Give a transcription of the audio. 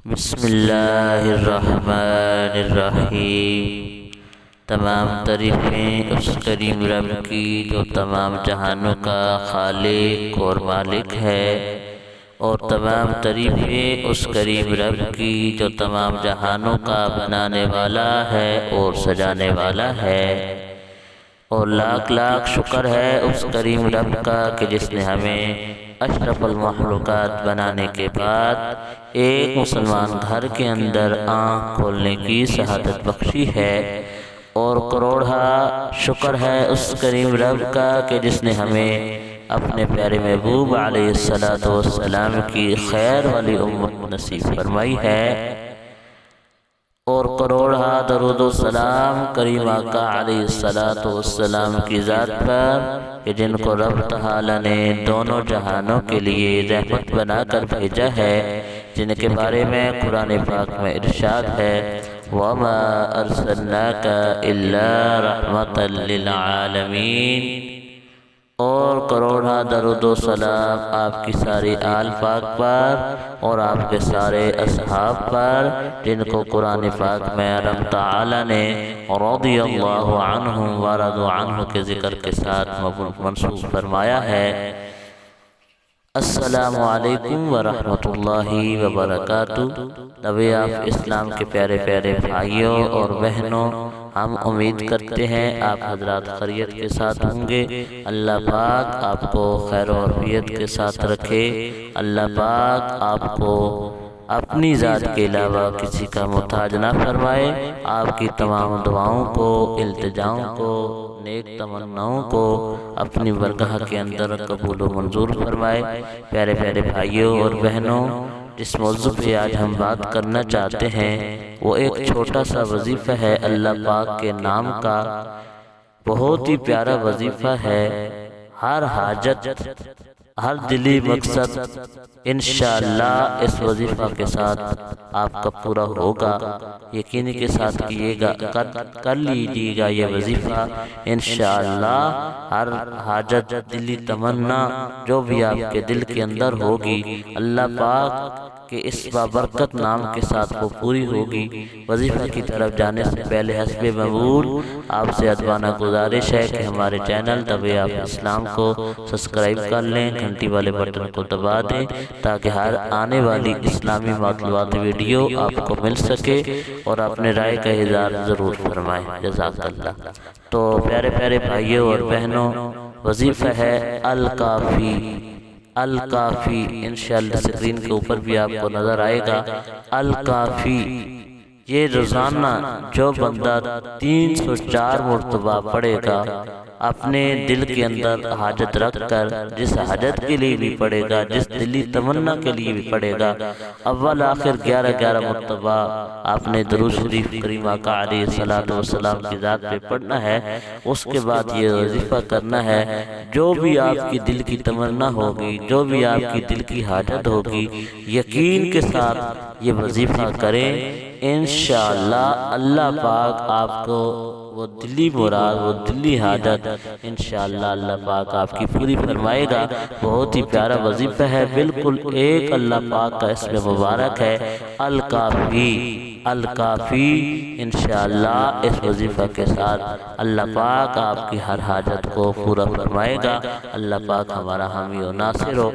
بسم اللہ الرحمن الرحیم۔ تمام تعریفیں اس کریم رب کی جو تمام جہانوں کا خالق اور مالک ہے، اور تمام تعریفیں اس کریم رب کی جو تمام جہانوں کا بنانے والا ہے اور سجانے والا ہے، اور لاکھ لاکھ شکر ہے اس کریم رب کا کہ جس نے ہمیں اشرف المخلوقات بنانے کے بعد ایک مسلمان گھر کے اندر آنکھ کھولنے کی سعادت بخشی ہے، اور کروڑا شکر ہے اس کریم رب کا کہ جس نے ہمیں اپنے پیارے محبوب علیہ السلام کی خیر والی امت نصیب فرمائی ہے، اور کروڑا درود و سلام کریم آقا علیہ السلام کی ذات پر کہ جن کو رب تعالی نے دونوں جہانوں کے لیے رحمت بنا کر بھیجا ہے، جن کے بارے میں قرآن پاک میں ارشاد ہے وَمَا أَرْسَلْنَاكَ إِلَّا رَحْمَةً لِلْعَالَمِينَ، اور کروڑا درود و سلام آپ کی ساری آل پاک پر اور آپ کے سارے اصحاب پر جن کو قرآن پاک میں رب تعالی نے رضی اللہ عنہم ورضوا عنہ کے ذکر کے ساتھ منسوب فرمایا ہے۔ السلام علیکم ورحمۃ اللہ وبرکاتہ۔ نبی آپ اسلام کے پیارے پیارے بھائیوں اور بہنوں، ہم امید کرتے ہیں آپ حضرات خیریت کے ساتھ ہوں گے۔ اللہ پاک آپ کو خیر و عافیت کے ساتھ رکھے۔ اللہ پاک آپ کو اپنی ذات کے علاوہ کسی کا محتاج نہ فرمائے، آپ کی تمام دعاؤں کو، التجاؤں کو، نیک تمناؤں کو اپنی برگاہ کے اندر قبول و منظور فرمائے۔ پیارے پیارے بھائیوں اور بہنوں، جس موضوع پہ آج ہم بات کرنا چاہتے ہیں وہ ایک چھوٹا سا وظیفہ ہے اللہ پاک کے نام کا، بہت ہی پیارا وظیفہ ہے۔ ہر حاجت، ہر دلی مقصد انشاءاللہ اس وظیفہ کے ساتھ آپ کا پورا ہوگا۔ یقینی کے ساتھ کیے گا، کر لیجیے گا یہ وظیفہ، انشاءاللہ ہر حاجت، دلی تمنا جو بھی آپ کے دل کے اندر ہوگی، اللہ پاک کہ اس بابرکت نام کے ساتھ وہ پوری ہوگی۔ وظیفہ کی طرف جانے سے پہلے حسب معمول آپ سے ادبانہ گزارش ہے کہ ہمارے چینل طبع آپ اسلام کو سبسکرائب کر لیں، گھنٹی والے بٹن کو دبا دیں تاکہ ہر آنے والی اسلامی معلومات ویڈیو آپ کو مل سکے، اور اپنے رائے کا اظہار ضرور فرمائیں۔ جزاک اللہ۔ تو پیارے پیارے بھائیوں اور بہنوں، وظیفہ ہے الکافی۔ الکافی انشاءاللہ سکرین کے اوپر بھی آپ کو نظر آئے گا۔ الکافی یہ روزانہ جو بندہ 304 مرتبہ پڑھے گا، اپنے دل کے اندر حاجت رکھ کر، جس حاجت کے لیے بھی پڑھے گا، جس دلی تمنا کے لیے بھی پڑھے گا، اول آخر 11 مرتبہ آپ نے درود شریف کریم آقا علیہ السلام کی ذات پہ پڑھنا ہے۔ اس کے بعد یہ وظیفہ کرنا ہے، جو بھی آپ کی دل کی تمنا ہوگی، جو بھی آپ کی دل کی حاجت ہوگی، یقین کے ساتھ یہ وظیفہ کریں، انشاءاللہ اللہ پاک آپ کو وہ دلی مراد، وہ دلی حاجت انشاءاللہ اللہ پاک آپ کی پوری فرمائے گا۔ بہت ہی پیارا وظیفہ ہے، بالکل ایک اللہ پاک کا اسم مبارک ہے الکافی۔ الکافی انشاءاللہ اس وظیفہ کے ساتھ اللہ پاک آپ کی ہر حاجت کو پورا فرمائے گا۔ اللہ پاک ہمارا حامی و ناصر ہو۔